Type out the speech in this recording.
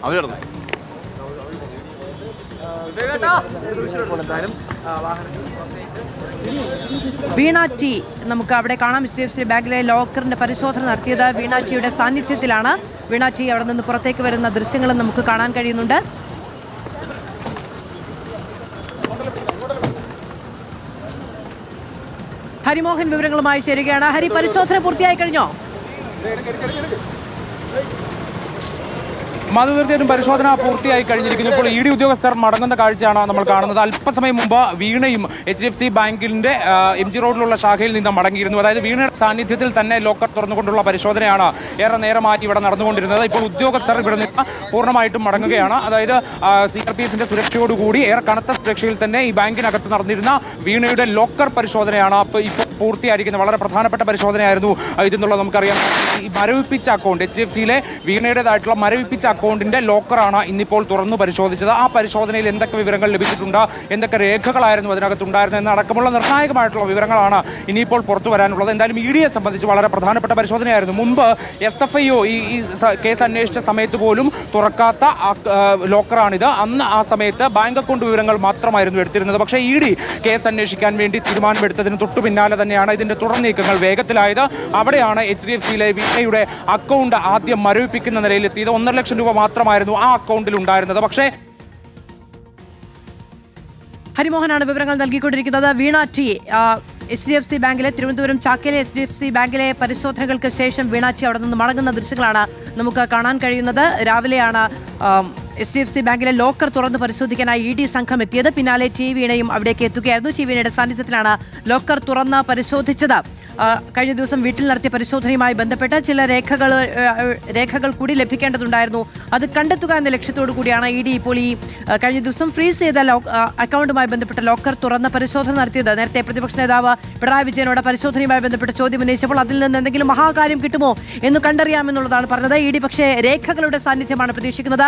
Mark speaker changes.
Speaker 1: അവരിടുന്നത്.
Speaker 2: വീണ T നമുക്ക് അവിടെ കാണാം. HDFC ബാങ്കിലെ ലോക്കറിന്റെ പരിശോധന നടത്തിയത് വീണ ടിയുടെ സാന്നിധ്യത്തിലാണ്. വീണ ടി അവിടെ നിന്ന് പുറത്തേക്ക് വരുന്ന ദൃശ്യങ്ങളും നമുക്ക് കാണാൻ കഴിയുന്നുണ്ട്. ഹരിമോഹൻ വിവരങ്ങളുമായി ചേരുകയാണ്. ഹരി, പരിശോധന പൂർത്തിയായി കഴിഞ്ഞോ?
Speaker 3: തീർച്ചയായിട്ടും പരിശോധന പൂർത്തിയായി കഴിഞ്ഞിരിക്കുന്നു. ഇപ്പോൾ ED ഉദ്യോഗസ്ഥർ മടങ്ങുന്ന കാഴ്ചയാണ് നമ്മൾ കാണുന്നത്. അല്പസമയം മുമ്പ് വീണയും HDFC ബാങ്കിന്റെ MG റോഡിലുള്ള ശാഖയിൽ നിന്ന് മടങ്ങിയിരുന്നു. അതായത് വീണയുടെ സാന്നിധ്യത്തിൽ തന്നെ ലോക്കർ തുറന്നുകൊണ്ടുള്ള പരിശോധനയാണ് ഏറെ നേരമാറ്റി ഇവിടെ നടന്നുകൊണ്ടിരുന്നത്. ഇപ്പോൾ ഉദ്യോഗസ്ഥർ ഇവിടെ നിന്ന് പൂർണ്ണമായിട്ടും മടങ്ങുകയാണ്. അതായത് CRPFന്റെ സുരക്ഷയോടുകൂടി ഏറെ കനത്ത സുരക്ഷയിൽ തന്നെ ഈ ബാങ്കിനകത്ത് നടന്നിരുന്ന വീണയുടെ ലോക്കർ പരിശോധനയാണ് ഇപ്പോൾ പൂർത്തിയായിരിക്കുന്നത്. വളരെ പ്രധാനപ്പെട്ട പരിശോധനയായിരുന്നു ഇതെന്നുള്ളത് നമുക്കറിയാം. ഈ മരവിപ്പിച്ച അക്കൗണ്ട്, HDFCയിലെ വീണയുടേതായിട്ടുള്ള മരവിപ്പിച്ച അക്കൗണ്ടിന്റെ ലോക്കറാണ് ഇന്നിപ്പോൾ തുറന്നു പരിശോധിച്ചത്. ആ പരിശോധനയിൽ എന്തൊക്കെ വിവരങ്ങൾ ലഭിച്ചിട്ടുണ്ട്, എന്തൊക്കെ രേഖകളായിരുന്നു അതിനകത്തുണ്ടായിരുന്നത് എന്നടക്കമുള്ള നിർണായകമായിട്ടുള്ള വിവരങ്ങളാണ് ഇനിയിപ്പോൾ പുറത്തു വരാനുള്ളത്. എന്തായാലും EDയെ സംബന്ധിച്ച് വളരെ പ്രധാനപ്പെട്ട പരിശോധനയായിരുന്നു. മുമ്പ് SFIO ഈ കേസ് അന്വേഷിച്ച സമയത്ത് പോലും തുറക്കാത്ത ലോക്കറാണിത്. അന്ന് ആ സമയത്ത് ബാങ്ക് അക്കൗണ്ട് വിവരങ്ങൾ മാത്രമായിരുന്നു എടുത്തിരുന്നത്. പക്ഷേ ED കേസ് അന്വേഷിക്കാൻ വേണ്ടി തീരുമാനമെടുത്തതിന് തൊട്ടു പിന്നാലെ തന്നെയാണ് ഇതിന്റെ തുടർ നീക്കങ്ങൾ വേഗത്തിലായത്. അവിടെയാണ് HDFCയിലെ വീണയുടെ അക്കൗണ്ട് ആദ്യം മരവിപ്പിക്കുന്ന നിലയിലെത്തിയത്. 1.5 ലക്ഷം രൂപ മാത്രമായിരുന്നു ആ അക്കൗണ്ടിൽ ഉണ്ടായിരുന്നത്. പക്ഷേ
Speaker 2: ഹരിമോഹനാണ് വിവരങ്ങൾ നൽകിക്കൊണ്ടിരിക്കുന്നത്. വീണ ടി HDFC ബാങ്കിലെ തിരുവനന്തപുരം ചാക്കയിലെ HDFC ബാങ്കിലെ പരിശോധനകൾക്ക് ശേഷം വീണ ടി അവിടെ നിന്ന് മടങ്ങുന്ന ദൃശ്യങ്ങളാണ് നമുക്ക് കാണാൻ കഴിയുന്നത്. രാവിലെയാണ് HDFC ബാങ്കിലെ ലോക്കർ തുറന്ന് പരിശോധിക്കാനായി ED സംഘം എത്തിയത്. പിന്നാലെ ടി വീണയും അവിടേക്ക് എത്തുകയായിരുന്നു. ടി വീണയുടെ സാന്നിധ്യത്തിലാണ് ലോക്കർ തുറന്ന് പരിശോധിച്ചത്. കഴിഞ്ഞ ദിവസം വീട്ടിൽ നടത്തിയ പരിശോധനയുമായി ബന്ധപ്പെട്ട് ചില രേഖകൾ കൂടി ലഭിക്കേണ്ടതുണ്ടായിരുന്നു. അത് കണ്ടെത്തുക എന്ന ലക്ഷ്യത്തോടു കൂടിയാണ് ED ഇപ്പോൾ ഈ കഴിഞ്ഞ ദിവസം ഫ്രീസ് ചെയ്ത അക്കൗണ്ടുമായി ബന്ധപ്പെട്ട ലോക്കർ തുറന്ന പരിശോധന നടത്തിയത്. നേരത്തെ പ്രതിപക്ഷ നേതാവ് പിണറായി വിജയനോട് പരിശോധനയുമായി ബന്ധപ്പെട്ട് ചോദ്യം ഉന്നയിച്ചപ്പോൾ അതിൽ നിന്ന് എന്തെങ്കിലും മഹാകാര്യം കിട്ടുമോ എന്ന് കണ്ടറിയാമെന്നുള്ളതാണ് പറഞ്ഞത്. ED പക്ഷേ രേഖകളുടെ സാന്നിധ്യമാണ് പ്രതീക്ഷിക്കുന്നത്.